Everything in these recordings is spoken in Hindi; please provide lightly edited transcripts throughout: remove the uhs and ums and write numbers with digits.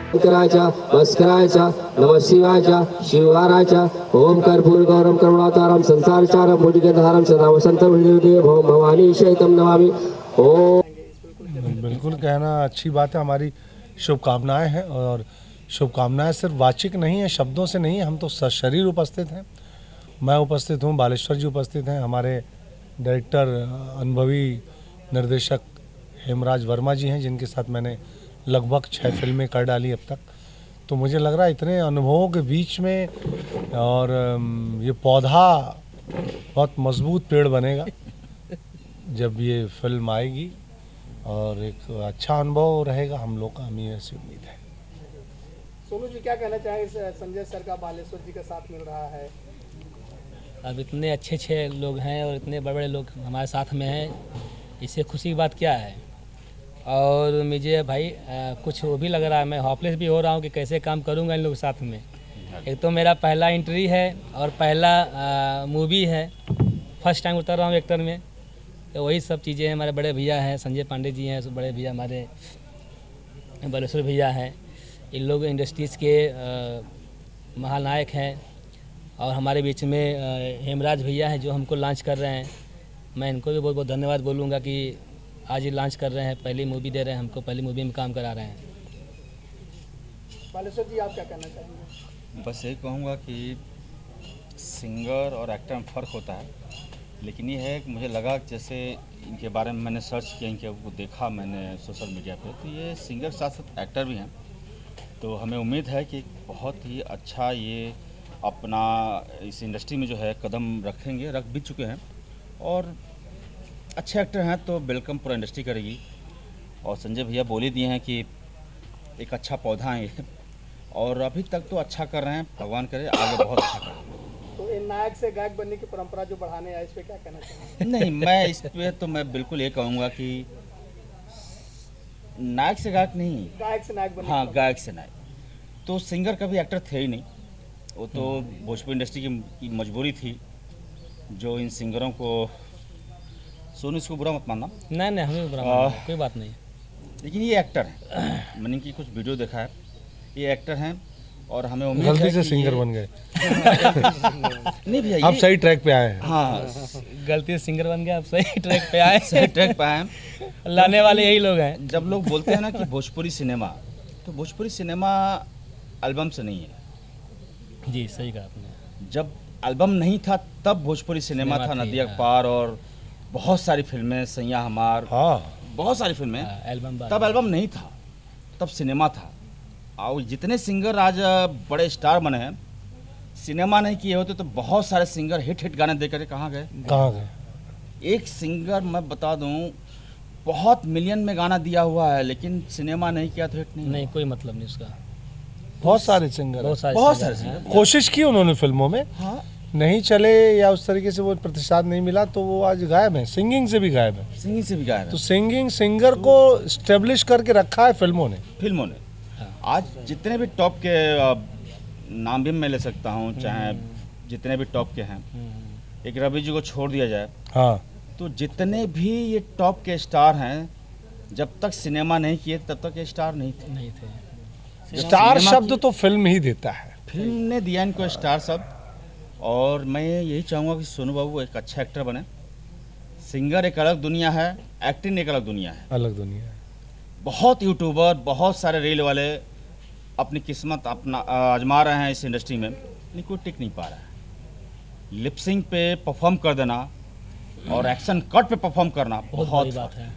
शंकराचा भास्कराचा नमः शिवाचा शिवाराचा ओम कर्पूर गौरम करुणातारम संसारचारम भुजगंधारम सदा वसंत भव भवानी शैतम नमामि। ओम बिल्कुल कहना अच्छी बात है। हमारी शुभकामनाएं हैं और शुभकामनाएं सिर्फ वाचिक नहीं है, शब्दों से नहीं, हम तो सशरीर उपस्थित हैं। मैं उपस्थित हूँ, बालेश्वर जी उपस्थित हैं, हमारे डायरेक्टर अनुभवी निर्देशक हेमराज वर्मा जी हैं, जिनके साथ मैंने लगभग 6 फिल्में कर डाली अब तक। तो मुझे लग रहा है इतने अनुभवों के बीच में और ये पौधा बहुत मजबूत पेड़ बनेगा जब ये फिल्म आएगी और एक अच्छा अनुभव रहेगा हम लोग का, हमें ऐसी उम्मीद है। सोनू जी क्या कहना चाहेंगे, संजय सर का बालेश्वर जी का साथ मिल रहा है? अब इतने अच्छे लोग हैं और इतने बड़े बड़े लोग हमारे साथ में हैं, इससे खुशी की बात क्या है। और मुझे भाई कुछ वो भी लग रहा है, मैं हॉपलेस भी हो रहा हूँ कि कैसे काम करूँगा इन लोग के साथ में। एक तो मेरा पहला एंट्री है और पहला मूवी है, फर्स्ट टाइम उतर रहा हूँ एक्टर में। तो वही सब चीज़ें हैं। हमारे बड़े भैया हैं, संजय पांडे जी हैं, बड़े भैया हमारे बालेश्वर भैया हैं। इन लोग इंडस्ट्रीज़ के महानायक हैं। और हमारे बीच में हेमराज भैया हैं जो हमको लॉन्च कर रहे हैं। मैं इनको भी बहुत बहुत धन्यवाद बोलूँगा कि आज ही लॉन्च कर रहे हैं, पहली मूवी दे रहे हैं हमको, पहली मूवी में काम करा रहे हैं। बालेश्वर जी आप क्या कहना चाहेंगे? बस यही कहूँगा कि सिंगर और एक्टर में फ़र्क होता है, लेकिन ये है कि मुझे लगा जैसे इनके बारे में मैंने सर्च किया, इनके को देखा मैंने सोशल मीडिया पे, तो ये सिंगर के साथ साथ एक्टर भी हैं। तो हमें उम्मीद है कि बहुत ही अच्छा ये अपना इस इंडस्ट्री में जो है कदम रखेंगे, रख भी चुके हैं और अच्छे एक्टर हैं तो वेलकम पूरा इंडस्ट्री करेगी। और संजय भैया बोल ही दिए हैं कि एक अच्छा पौधा है ये, और अभी तक तो अच्छा कर रहे हैं, भगवान करे आगे बहुत अच्छा करें। तो इन नायक से गायक बनने की परंपरा जो बढ़ाने आए, इस पर क्या कहना चाहेंगे? नहीं, मैं इस पे तो मैं बिल्कुल ये कहूँगा कि नायक से गायक नहीं, गायक से नायक बनने हाँ की गायक से नायक। तो सिंगर कभी एक्टर थे ही नहीं, वो तो भोजपुरी इंडस्ट्री की मजबूरी थी जो इन सिंगरों को। सोनू इसको बुरा मत मानना। नहीं हमें भी बुरा मानना है, कोई बात नहीं। लेकिन ये एक्टर हैं, मैंने इनकी कुछ वीडियो देखा है, ये एक्टर हैं और हमें उम्मीद है गलती से कि सिंगर बन गए। नहीं भैया, आप सही ट्रैक पे आए हैं। हाँ गलती से सिंगर बन गया, आप सही ट्रैक पे आए। सही ट्रैक पे आए हैं। लाने वाले यही लोग हैं। जब लोग बोलते हैं ना कि भोजपुरी सिनेमा, तो भोजपुरी सिनेमा एल्बम से नहीं है। जी सही कहा आपने। जब एल्बम नहीं था तब भोजपुरी सिनेमा था, नदिया के पार और बहुत सारी फिल्में, सैया हमार, हाँ बहुत सारी फिल्में। एल्बम तब एल्बम नहीं था, तब सिनेमा था। और जितने सिंगर आज बड़े स्टार बने हैं, सिनेमा नहीं किए होते तो बहुत सारे सिंगर हिट गाने दे करके कहाँ गए? एक सिंगर मैं बता दूं, बहुत मिलियन में गाना दिया हुआ है लेकिन सिनेमा नहीं किया तो हिट नहीं कोई मतलब नहीं उसका। बहुत सारे सिंगर, बहुत सारे सिंगर कोशिश की उन्होंने फिल्मों में, हाँ नहीं चले या उस तरीके से वो प्रतिसाद नहीं मिला तो वो आज गायब है, सिंगिंग से भी गायब है। सिंगिंग से भी गायब है। तो सिंगिंग सिंगर को स्टेब्लिश करके रखा है फिल्मों ने। आज जितने भी टॉप के नाम भी मैं ले सकता हूँ, चाहे जितने भी टॉप के हैं, एक रवि जी को छोड़ दिया जाए, हाँ, तो जितने भी ये टॉप के स्टार हैं, जब तक सिनेमा नहीं किए तब तक ये स्टार नहीं थे। स्टार शब्द तो फिल्म ही देता है, फिल्म ने दिया इनको स्टार शब्द। और मैं यही चाहूँगा कि सोनू बाबू एक अच्छा एक्टर बने। सिंगर एक अलग दुनिया है, एक्टिंग एक अलग दुनिया है, अलग दुनिया है। बहुत यूट्यूबर, बहुत सारे रील वाले अपनी किस्मत अपना आजमा रहे हैं इस इंडस्ट्री में, लेकिन कोई टिक नहीं पा रहा है। लिपसिंग पे परफॉर्म कर देना और एक्शन कट पे परफॉर्म करना बहुत बड़ी बात है।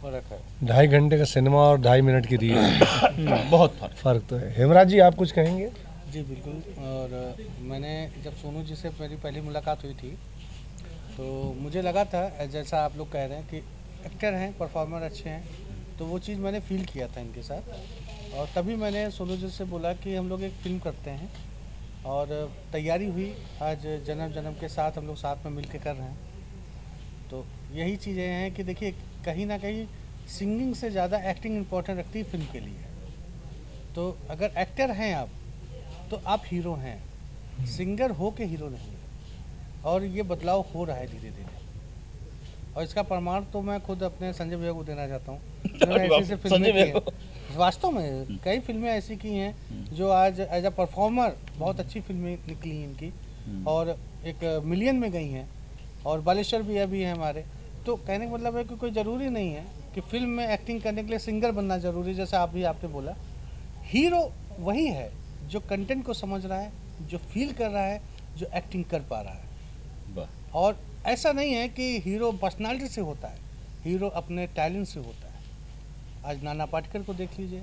फर्क है। 2.5 घंटे का सिनेमा और 2.5 मिनट की रील, बहुत फर्क तो है। हेमराज जी आप कुछ कहेंगे? जी बिल्कुल। और मैंने जब सोनू जी से मेरी पहली मुलाकात हुई थी तो मुझे लगा था, जैसा आप लोग कह रहे हैं कि एक्टर हैं, परफॉर्मर अच्छे हैं, तो वो चीज़ मैंने फील किया था इनके साथ। और तभी मैंने सोनू जी से बोला कि हम लोग एक फ़िल्म करते हैं और तैयारी हुई। आज जन्म जन्म के साथ हम लोग साथ में मिल के कर रहे हैं। तो यही चीज़ें हैं कि देखिए, कहीं ना कहीं सिंगिंग से ज़्यादा एक्टिंग इम्पोर्टेंट रखती है फिल्म के लिए। तो अगर एक्टर हैं आप तो आप हीरो हैं, सिंगर हो के हीरो नहीं। और ये बदलाव हो रहा है धीरे धीरे, और इसका प्रमाण तो मैं खुद अपने संजय भैया को देना चाहता हूँ। वास्तव में कई फिल्में ऐसी की हैं जो आज एज अ परफॉर्मर बहुत अच्छी फिल्में निकली इनकी और एक मिलियन में गई हैं और बालेश्वर भी अभी है हमारे। तो कहने का मतलब है कि कोई ज़रूरी नहीं है कि फिल्म में एक्टिंग करने के लिए सिंगर बनना ज़रूरी है। जैसा आप भी आपने बोला, हीरो वही है जो कंटेंट को समझ रहा है, जो फील कर रहा है, जो एक्टिंग कर पा रहा है। वाह। और ऐसा नहीं है कि हीरो पर्सनालिटी से होता है, हीरो अपने टैलेंट से होता है। आज नाना पाटेकर को देख लीजिए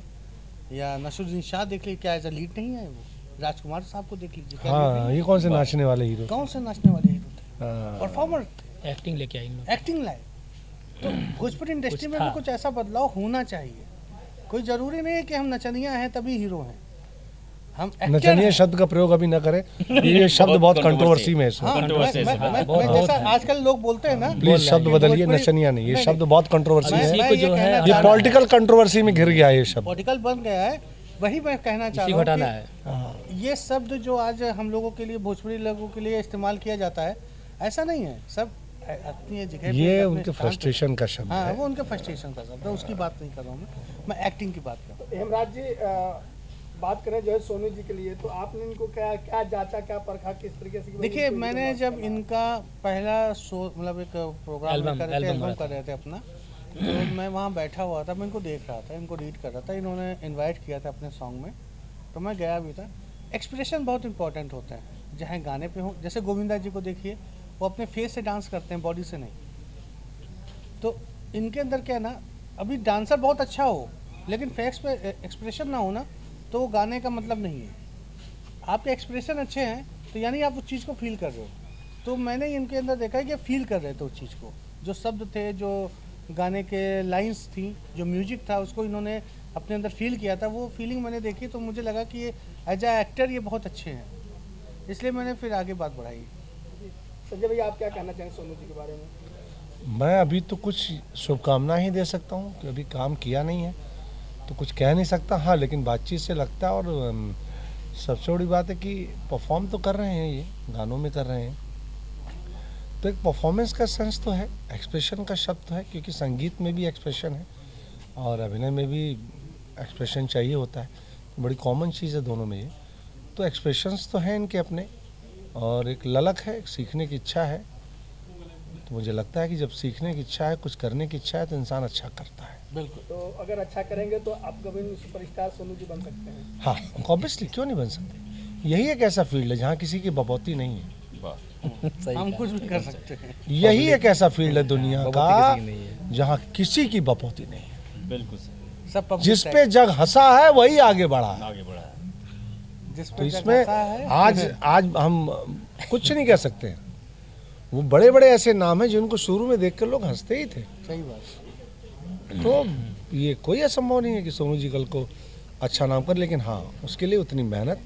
या नसरुद्दीन शाह देख लीजिए, क्या एज अ लीड नहीं है वो? राजकुमार साहब को देख लीजिए, क्या lead हाँ, नहीं ये कौन से नाचने वाले हीरो है? कौन से नाचने वाले हीरो थे? हाँ। परफॉर्मर, एक्टिंग लेके आई इन लोग। एक्टिंग लाए। तो भोजपुरी इंडस्ट्री में था। भी कुछ ऐसा बदलाव होना चाहिए। कोई ज़रूरी नहीं है कि हम नचनिया हैं तभी हीरो हैं, हम एक्टर नचनिया हैं। शब्द का प्रयोग अभी न करें, ये शब्द बहुत कंट्रोवर्सी में है इसमें। हाँ, controversy है। मैं जैसा आजकल लोग बोलते हैं ना, प्लीज शब्द बदलिए, भोजपुरी- नचनिया नहीं, ये नहीं, शब्द बहुत कंट्रोवर्सी मैं- है। इसी मैं को ये जो है कहना ये चाह रहा हूं, पॉलिटिकल कंट्रोवर्सी में घिर गया है ये शब्द। पॉलिटिकल बन गया है, वही मैं कहना चाह इसी रहा को हटाना हूँ है। कि ये शब्द जो आज हम लोगों के लिए, भोजपुरी लोगों के लिए इस्तेमाल किया जाता है, ऐसा नहीं है। सब अपनी जगह पे, ये अपने उनके स्थान पे- फ्रस्ट्रेशन का शब्द हाँ, है। वो उनके फ्रस्ट्रेशन का शब्द है, उसकी बात नहीं कर रहा हूँ मैं एक्टिंग की बात कर रहा हूँ। हेमराज जी, बात करें जो है सोनू जी के लिए, तो आपने इनको क्या क्या जांचा, क्या परखा, किस तरीके से? देखिए, मैंने जब इनका पहला शो, मतलब एक प्रोग्राम एल्बम- कर रहे थे, एल्बम एल्बम बना कर रहे थे अपना, तो मैं वहाँ बैठा हुआ था, मैं इनको देख रहा था, इनको रीड कर रहा था। इन्होंने इनवाइट किया था अपने सॉन्ग में, तो मैं गया भी था। एक्सप्रेशन बहुत इंपॉर्टेंट होते हैं, चाहे गाने पे हो। जैसे गोविंदा जी को देखिए, वो अपने फेस से डांस करते हैं, बॉडी से नहीं। तो इनके अंदर क्या है ना, अभी डांसर बहुत अच्छा हो लेकिन फेस पे एक्सप्रेशन ना हो ना, तो वो गाने का मतलब नहीं है। आपके एक्सप्रेशन अच्छे हैं तो यानी आप उस चीज़ को फील कर रहे हो। तो मैंने इनके अंदर देखा है कि फील कर रहे थे उस चीज़ को, जो शब्द थे, जो गाने के लाइंस थी, जो म्यूजिक था, उसको इन्होंने अपने अंदर फील किया था। वो फीलिंग मैंने देखी तो मुझे लगा कि ये एज अ एक्टर ये बहुत अच्छे हैं, इसलिए मैंने फिर आगे बात बढ़ाई। संजय भैया, आप क्या कहना चाहेंगे सोनू जी के बारे में? मैं अभी तो कुछ शुभकामना ही दे सकता हूँ कि अभी काम किया नहीं है तो कुछ कह नहीं सकता। हाँ, लेकिन बातचीत से लगता है। और सबसे बड़ी बात है कि परफॉर्म तो कर रहे हैं, ये गानों में कर रहे हैं, तो एक परफॉर्मेंस का सेंस तो है, एक्सप्रेशन का शब्द तो है, क्योंकि संगीत में भी एक्सप्रेशन है और अभिनय में भी एक्सप्रेशन चाहिए होता है। बड़ी कॉमन चीज़ है दोनों में ये। तो एक्सप्रेशंस तो हैं इनके अपने, और एक ललक है, एक सीखने की इच्छा है। तो मुझे लगता है कि जब सीखने की इच्छा है, कुछ करने की इच्छा है, तो इंसान अच्छा करता है। बिल्कुल। तो अगर अच्छा करेंगे तो आप कभी सुपरस्टार सोनू जी बन सकते हैं। हाँ, ऑब्वियसली, क्यों नहीं बन सकते। यही एक ऐसा फील्ड है जहाँ किसी की बपौती नहीं है। वाह। हम कुछ भी कर सकते हैं। यही एक ऐसा फील्ड है दुनिया का किसी की नहीं है। जहाँ किसी की बपौती नहीं है। बिल्कुल सही। सब public जिस पे जग हंसा है वही आगे बढ़ा है। आगे बढ़ा है। जिस पे तो जग इसमें हंसा है, आज हम कुछ नहीं कह सकते हैं। वो बड़े बड़े ऐसे नाम हैं जिनको शुरू में देखकर लोग हंसते ही थे। सही बात। तो ये कोई असंभव नहीं है कि सोनू जी कल को अच्छा नाम कर, लेकिन हाँ, उसके लिए उतनी मेहनत,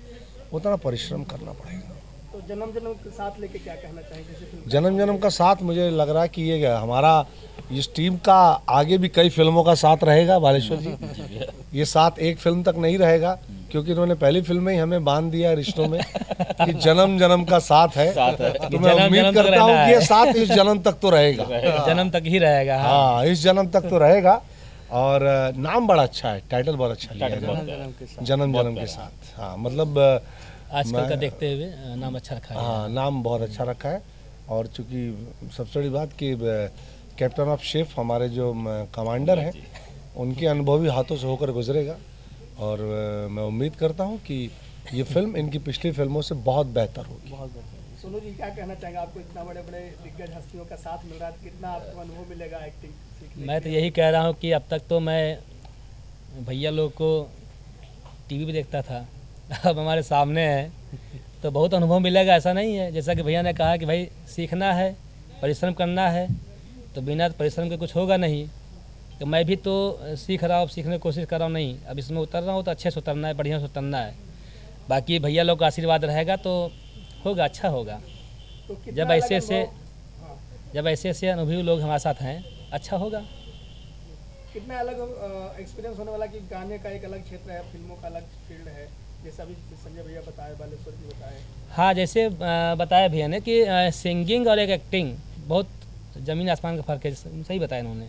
उतना परिश्रम करना पड़ेगा। तो जन्म जन्म के साथ लेके क्या कहना चाहेंगे? जैसे फिल्म जन्म जन्म का साथ, मुझे लग रहा है कि ये हमारा इस टीम का आगे भी कई फिल्मों का साथ रहेगा बालेश्वर जी। ये साथ एक फिल्म तक नहीं रहेगा, क्योंकि इन्होंने पहली फिल्म में ही हमें बांध दिया रिश्तों में कि जन्म जन्म का साथ है। साथ है। तो मैं जन्म उम्मीद जन्म तक करता हूँ रहना कि ये है। साथ इस जन्म तक तो रहेगा। जन्म तक ही रहेगा। हाँ। हाँ, इस जन्म तक तो रहेगा। और नाम बड़ा अच्छा है, टाइटल बहुत अच्छा लिया टाइटल है, बहुत जन्म के साथ। जन्म बहुत जन्म के प्यारा। साथ। हाँ, मतलब आजकल का देखते हुए नाम अच्छा रखा है। हाँ, नाम बहुत अच्छा रखा है। और चूंकि सबसे बड़ी बात कि कैप्टन ऑफ शिप हमारे जो कमांडर हैं, उनके अनुभवी हाथों से होकर गुजरेगा। और मैं उम्मीद करता हूँ कि ये फिल्म इनकी पिछली फिल्मों से बहुत बेहतर होगी। बहुत बेहतर। सोनू जी क्या कहना चाहेंगे? आपको इतना बड़े बड़े दिग्गज हस्तियों का साथ मिल रहा है, तो कितना आपको अनुभव मिलेगा एक्टिंग सीखने मैं के तो लिए? यही कह रहा हूँ कि अब तक तो मैं भैया लोग को टीवी पे देखता था, अब हमारे सामने है तो बहुत अनुभव मिलेगा। ऐसा नहीं है, जैसा कि भैया ने कहा कि भाई सीखना है, परिश्रम करना है, तो बिना परिश्रम के कुछ होगा नहीं। तो मैं भी तो सीख रहा हूँ, सीखने की कोशिश कर रहा हूँ। नहीं, अब इसमें उतर रहा हूँ तो अच्छे से उतरना है, बढ़िया से उतरना है। बाकी भैया लोग का आशीर्वाद रहेगा तो होगा, अच्छा होगा। तो कितना जब अलग ऐसे ऐसे अनुभव- हाँ, जब ऐसे ऐसे अनुभवी लोग हमारे साथ हैं, अच्छा होगा। कितना अलग एक्सपीरियंस होने वाला कि गाने का एक अलग क्षेत्र है, फिल्मों का अलग फील्ड है, जैसा अभी संजय भैया बताए, बालेश्वर जी बताए। हाँ, जैसे बताया भैया ने कि सिंगिंग और एक एक्टिंग बहुत ज़मीन आसमान का फ़र्क है। सही बताया इन्होंने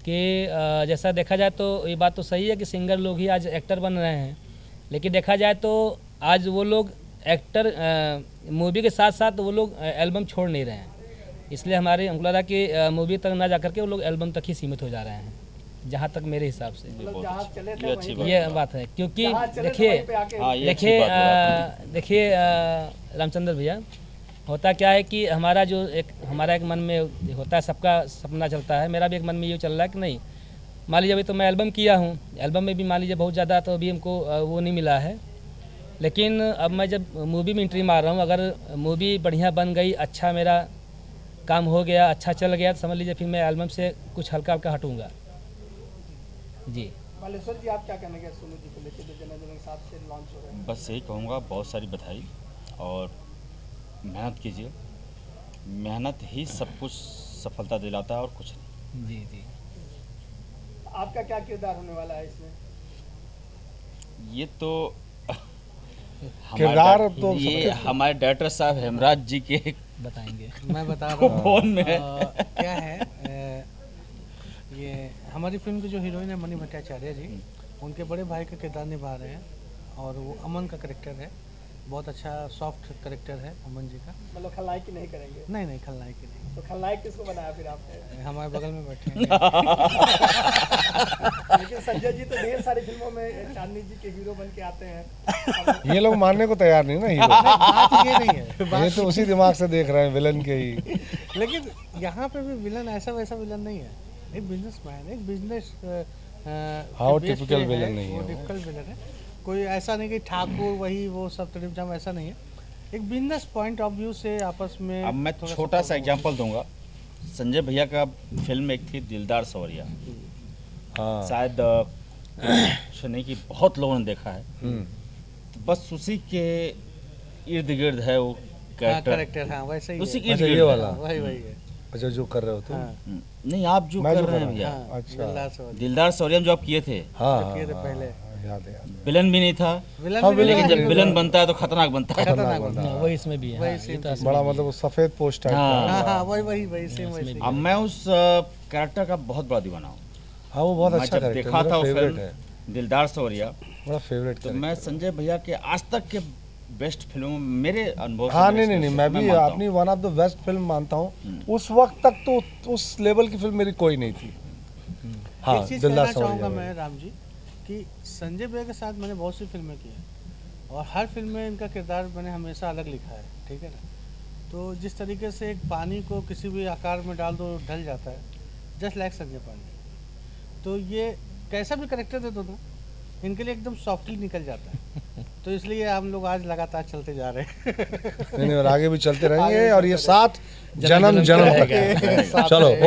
कि जैसा देखा जाए तो ये बात तो सही है कि सिंगर लोग ही आज एक्टर बन रहे हैं, लेकिन देखा जाए तो आज वो लोग एक्टर मूवी के साथ साथ वो लोग एल्बम छोड़ नहीं रहे हैं। इसलिए हमको लगा कि मूवी तक ना जाकर के वो लोग एल्बम तक ही सीमित हो जा रहे हैं, जहाँ तक मेरे हिसाब से मतलब जहाँ चले ये थे अच्छी वहीं ये बात है। क्योंकि जहाँ चले थे देखिए वहीं पे आके हाँ, ये अच्छी बात बोला आपने। देखिए रामचंद्र भैया, होता क्या है कि हमारा एक मन में होता है, सबका सपना चलता है, मेरा भी एक मन में ये चल रहा है कि नहीं, मान लीजिए अभी तो मैं एल्बम किया हूँ, एल्बम में भी मान लीजिए बहुत ज़्यादा तो अभी हमको वो नहीं मिला है, लेकिन अब मैं जब मूवी में एंट्री मार रहा हूँ, अगर मूवी बढ़िया बन गई, अच्छा मेरा काम हो गया, अच्छा चल गया, तो समझ लीजिए फिर मैं एल्बम से कुछ हल्का हल्का हटूँगा जी। बालेश्वर जी, आप क्या कहने के सोनू जी को लेकर जो जन्मदिन के साथ से लॉन्च हो रहे हैं? बस यही कहूँगा, बहुत सारी बधाई और मेहनत कीजिए, मेहनत ही सब कुछ सफलता दिलाता है और कुछ नहीं। जी जी। आपका क्या किरदार होने वाला है इसमें? ये तो किरदार तो ये हमारे डायरेक्टर साहब हेमराज जी के बताएंगे। मैं बता रहा हूँ फोन में है। क्या है ये हमारी फिल्म की जो हीरोइन है मणि भट्टाचार्य जी, उनके बड़े भाई का किरदार निभा रहे हैं और वो अमन का करेक्टर है। बहुत अच्छा सॉफ्ट करेक्टर है अमन जी का। मतलब खलनायक की नहीं करेंगे? नहीं खलनायक की नहीं, तो खलनायक किसको बनाया फिर आपने? हमारे बगल में बैठे हैं। लेकिन संजय जी तो ढेर सारी फिल्मों में चांदनी जी के हीरो बन के आते हैं। ये लोग मानने को तैयार नहीं ना हीरो। बात ये नहीं है, ये तो उसी दिमाग से देख रहे हैं विलन के ही। लेकिन यहाँ पे भी विलन ऐसा वैसा विलन नहीं है, एक बिजनेसमैन, एक बिजनेस हाँ, वो typical villain नहीं है वो। टिपिकल विलन है। कोई ऐसा नहीं कि ठाकुर वही वो सब तरफ जाम, ऐसा नहीं है। एक बिजनेस पॉइंट ऑफ व्यू से आपस में। अब मैं थोड़ा छोटा सा support एग्जांपल दूंगा। संजय भैया का फिल्म एक थी दिलदार सवरिया, हाँ। शायद कुछ नहीं कि बहुत लोगों ने देखा है, तो बस उसी के इर्द गिर्द है वो कैरेक्टर, करेक्टर, हाँ वैसे ही उसी है। के इर्द अच्छा, ये गिर्द वाला। है। वही है। अच्छा, जो कर रहे हो तुम। हाँ, नहीं, आप जो मैं कर जो रहे कर हैं भैया, हाँ, अच्छा। दिलदार दिलदार सवरिया में जो आप किए थे, हाँ, जो किए थे हाँ, पहले। याद है। विलन भी नहीं था, विलन हाँ, भी नहीं विलन लेकिन है, जब भी विलन बनता है तो खतरनाक बनता है। खतरनाक बनता है। वही इसमें भी है। वही हाँ, same ये तो बड़ा मतलब वो सफेद पोस्ट टाइप हाँ। का। हाँ हाँ वही सेम वैसे ही। अब मैं उस कैरेक्टर का बहुत बड़ा दीवाना हूँ। हाँ, वो बहुत मैं अच्छा जब कैरेक्टर देखा था वो फेवरेट फिल्म है, दिलदार सवरिया, बड़ा फेवरेट तो मैं संजय भैया के आज तक के बेस्ट फिल्मों में मेरे अनुभव से हाँ, मैं नहीं, मैं भी मानता हूँ। अपनी one of the best film मानता हूँ। उस वक्त तक तो उस लेवल की फिल्म मेरी कोई नहीं थी। हाँ, एक चीज़ दिलदार कहना चाहूँगा सवरिया। मैं राम जी कि संजय भैया के साथ मैंने बहुत सी फिल्में की हैं और हर फिल्म में इनका किरदार मैंने हमेशा अलग लिखा है, ठीक है ना। तो जिस तरीके से एक पानी को किसी भी आकार में डाल दो ढल जाता है, जस्ट लाइक संजय पांडे। तो ये कैसा भी करेक्टर दे दो ना, इनके लिए एकदम सॉफ्टली निकल जाता है। तो इसलिए हम लोग आज लगातार चलते जा रहे हैं। नहीं, और आगे भी चलते रहेंगे आगे भी और ये चलते साथ जन्म जन्म जन्म तक तक साथ चलो। रहेंगे।